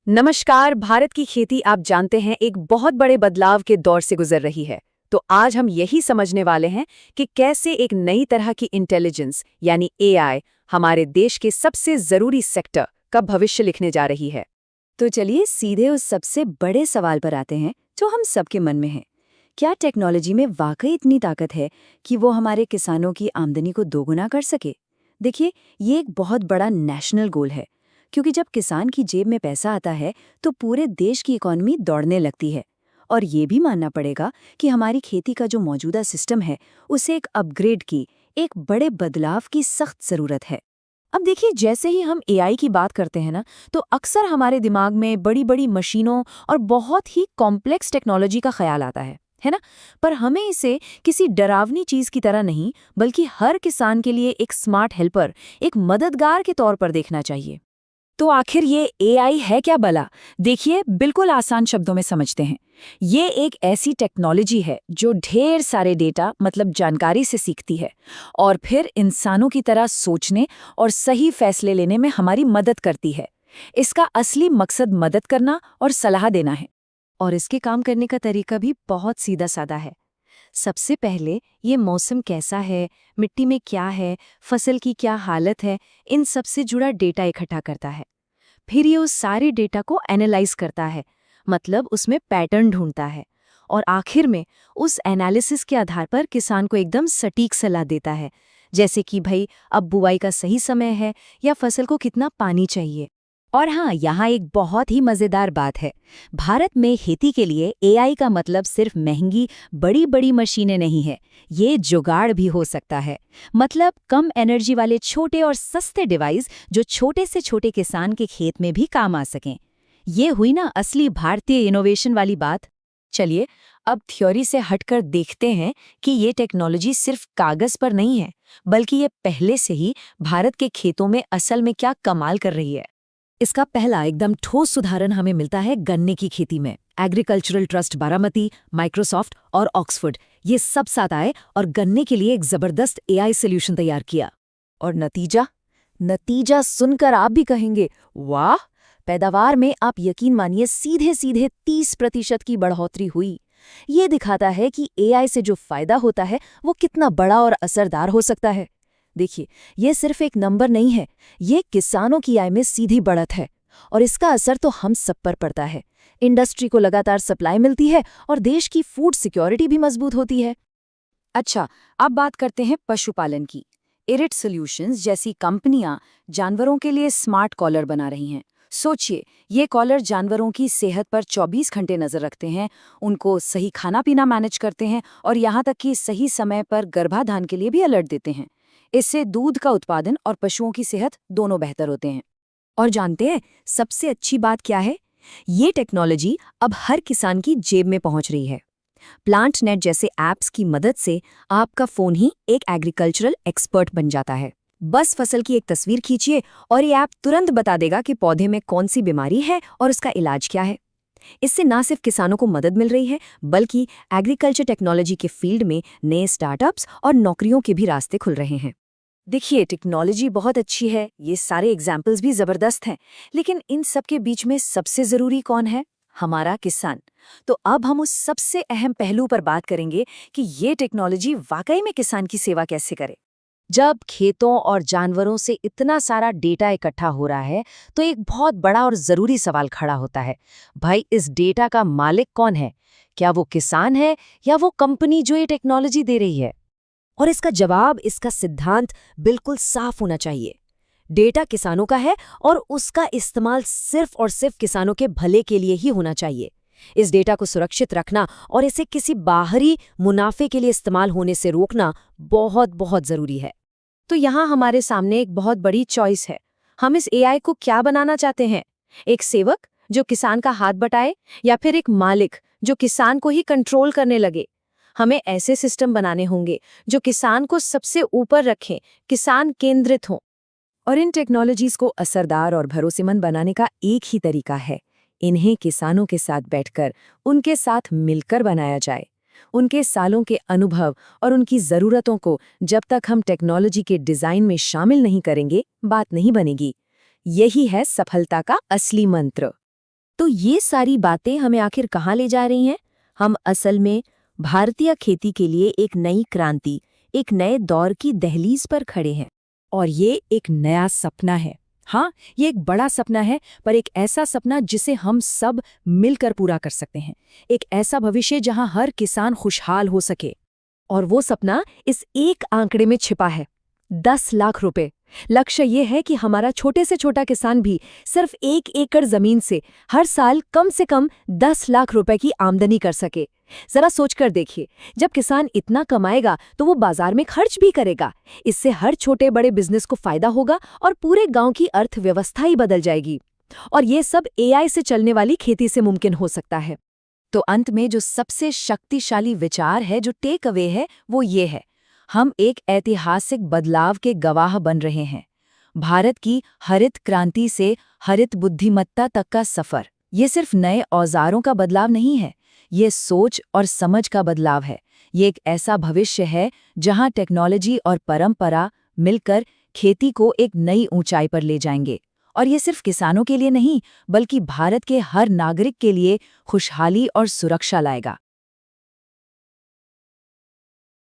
नमस्कार। भारत की खेती आप जानते हैं एक बहुत बड़े बदलाव के दौर से गुजर रही है। तो आज हम यही समझने वाले हैं कि कैसे एक नई तरह की इंटेलिजेंस यानी एआई हमारे देश के सबसे जरूरी सेक्टर का भविष्य लिखने जा रही है। तो चलिए सीधे उस सबसे बड़े सवाल पर आते हैं जो हम सबके मन में है। क्या टेक्नोलॉजी में वाकई इतनी ताकत है कि वो हमारे किसानों की आमदनी को दोगुना कर सके? देखिए, ये एक बहुत बड़ा नेशनल गोल है, क्योंकि जब किसान की जेब में पैसा आता है तो पूरे देश की इकोनॉमी दौड़ने लगती है। और ये भी मानना पड़ेगा कि हमारी खेती का जो मौजूदा सिस्टम है उसे एक अपग्रेड की, एक बड़े बदलाव की सख्त जरूरत है। अब देखिए, जैसे ही हम एआई की बात करते हैं ना, तो अक्सर हमारे दिमाग में बड़ी बड़ी मशीनों और बहुत ही कॉम्प्लेक्स टेक्नोलॉजी का ख्याल आता है ना। पर हमें इसे किसी डरावनी चीज की तरह नहीं, बल्कि हर किसान के लिए एक स्मार्ट हेल्पर, एक मददगार के तौर पर देखना चाहिए। तो आखिर ये एआई है क्या भला? देखिए, बिल्कुल आसान शब्दों में समझते हैं। ये एक ऐसी टेक्नोलॉजी है जो ढेर सारे डेटा मतलब जानकारी से सीखती है और फिर इंसानों की तरह सोचने और सही फैसले लेने में हमारी मदद करती है। इसका असली मकसद मदद करना और सलाह देना है। और इसके काम करने का तरीका भी बहुत सीधा साधा है। सबसे पहले ये मौसम कैसा है, मिट्टी में क्या है, फसल की क्या हालत है, इन सब से जुड़ा डेटा इकट्ठा करता है। फिर ये उस सारे डेटा को एनालाइज करता है, मतलब उसमें पैटर्न ढूंढता है। और आखिर में उस एनालिसिस के आधार पर किसान को एकदम सटीक सलाह देता है, जैसे कि भाई अब बुआई का सही समय है या फसल को कितना पानी चाहिए। और हाँ, यहाँ एक बहुत ही मजेदार बात है। भारत में खेती के लिए एआई का मतलब सिर्फ महंगी बड़ी बड़ी मशीनें नहीं है, ये जुगाड़ भी हो सकता है। मतलब कम एनर्जी वाले छोटे और सस्ते डिवाइस जो छोटे से छोटे किसान के खेत में भी काम आ सकें। ये हुई ना असली भारतीय इनोवेशन वाली बात। चलिए, अब थ्योरी से हटकर देखते हैं कि ये टेक्नोलॉजी सिर्फ कागज पर नहीं है, बल्कि ये पहले से ही भारत के खेतों में असल में क्या कमाल कर रही है। इसका पहला एकदम ठोस उदाहरण हमें मिलता है गन्ने की खेती में। एग्रीकल्चरल ट्रस्ट बारामती, माइक्रोसॉफ्ट और ऑक्सफोर्ड ये सब साथ आए और गन्ने के लिए एक जबरदस्त एआई सॉल्यूशन तैयार किया। और नतीजा सुनकर आप भी कहेंगे वाह। पैदावार में आप यकीन मानिए सीधे सीधे 30% की बढ़ोतरी हुई। ये दिखाता है कि एआई से जो फायदा होता है वो कितना बड़ा और असरदार हो सकता है। देखिए, ये सिर्फ एक नंबर नहीं है, ये किसानों की आय में सीधी बढ़त है। और इसका असर तो हम सब पर पड़ता है। इंडस्ट्री को लगातार सप्लाई मिलती है और देश की फूड सिक्योरिटी भी मजबूत होती है। अच्छा, अब बात करते हैं पशुपालन की। इरिट सॉल्यूशंस जैसी कंपनियां जानवरों के लिए स्मार्ट कॉलर बना रही हैं। सोचिए, ये कॉलर जानवरों की सेहत पर 24 घंटे नजर रखते हैं, उनको सही खाना पीना मैनेज करते हैं और यहाँ तक कि सही समय पर गर्भाधान के लिए भी अलर्ट देते हैं। इससे दूध का उत्पादन और पशुओं की सेहत दोनों बेहतर होते हैं। और जानते हैं सबसे अच्छी बात क्या है? ये टेक्नोलॉजी अब हर किसान की जेब में पहुंच रही है। प्लांट नेट जैसे ऐप्स की मदद से आपका फोन ही एक एग्रीकल्चरल एक्सपर्ट बन जाता है। बस फसल की एक तस्वीर खींचिए और ये ऐप तुरंत बता देगा कि पौधे में कौन सी बीमारी है और उसका इलाज क्या है। इससे ना सिर्फ किसानों को मदद मिल रही है, बल्कि एग्रीकल्चर टेक्नोलॉजी के फील्ड में नए स्टार्टअप्स और नौकरियों के भी रास्ते खुल रहे हैं। देखिए, टेक्नोलॉजी बहुत अच्छी है, ये सारे एग्जाम्पल्स भी जबरदस्त हैं, लेकिन इन सब के बीच में सबसे जरूरी कौन है? हमारा किसान। तो अब हम उस सबसे अहम पहलू पर बात करेंगे कि ये टेक्नोलॉजी वाकई में किसान की सेवा कैसे करे। जब खेतों और जानवरों से इतना सारा डेटा इकट्ठा हो रहा है, तो एक बहुत बड़ा और जरूरी सवाल खड़ा होता है। भाई, इस डेटा का मालिक कौन है? क्या वो किसान है या वो कंपनी जो ये टेक्नोलॉजी दे रही है? और इसका जवाब, इसका सिद्धांत बिल्कुल साफ होना चाहिए। डेटा किसानों का है और उसका इस्तेमाल सिर्फ और सिर्फ किसानों के भले के लिए ही होना चाहिए। इस डेटा को सुरक्षित रखना और इसे किसी बाहरी मुनाफे के लिए इस्तेमाल होने से रोकना बहुत बहुत जरूरी है। तो यहाँ हमारे सामने एक बहुत बड़ी चॉइस है। हम इस एआई को क्या बनाना चाहते हैं? एक सेवक जो किसान का हाथ बटाए, या फिर एक मालिक जो किसान को ही कंट्रोल करने लगे? हमें ऐसे सिस्टम बनाने होंगे जो किसान को सबसे ऊपर रखें, किसान केंद्रित हों। और इन टेक्नोलॉजीज को असरदार और भरोसेमंद बनाने का एक ही तरीका है, इन्हें किसानों के साथ बैठकर, उनके साथ मिलकर बनाया जाए। उनके सालों के अनुभव और उनकी ज़रूरतों को जब तक हम टेक्नोलॉजी के डिज़ाइन में शामिल नहीं करेंगे, बात नहीं बनेगी। यही है सफलता का असली मंत्र। तो ये सारी बातें हमें आखिर कहाँ ले जा रही हैं? हम असल में भारतीय खेती के लिए एक नई क्रांति, एक नए दौर की दहलीज पर खड़े हैं। और ये एक नया सपना है। हाँ, ये एक बड़ा सपना है, पर एक ऐसा सपना जिसे हम सब मिलकर पूरा कर सकते हैं। एक ऐसा भविष्य जहां हर किसान खुशहाल हो सके। और वो सपना इस एक आंकड़े में छिपा है, 10 लाख रुपए। लक्ष्य ये है कि हमारा छोटे से छोटा किसान भी सिर्फ 1 एकड़ जमीन से हर साल कम से कम 10 लाख रुपए की आमदनी कर सके। जरा सोचकर देखिए, जब किसान इतना कमाएगा तो वो बाजार में खर्च भी करेगा। इससे हर छोटे बड़े बिजनेस को फायदा होगा और पूरे गांव की अर्थव्यवस्था ही बदल जाएगी। और ये सब एआई से चलने वाली खेती से मुमकिन हो सकता है। तो अंत में जो सबसे शक्तिशाली विचार है, जो टेक अवे है, वो ये है, हम एक ऐतिहासिक बदलाव के गवाह बन रहे हैं। भारत की हरित क्रांति से हरित बुद्धिमत्ता तक का सफर, ये सिर्फ नए औजारों का बदलाव नहीं है, ये सोच और समझ का बदलाव है। ये एक ऐसा भविष्य है जहां टेक्नोलॉजी और परंपरा मिलकर खेती को एक नई ऊंचाई पर ले जाएंगे। और ये सिर्फ किसानों के लिए नहीं, बल्कि भारत के हर नागरिक के लिए खुशहाली और सुरक्षा लाएगा।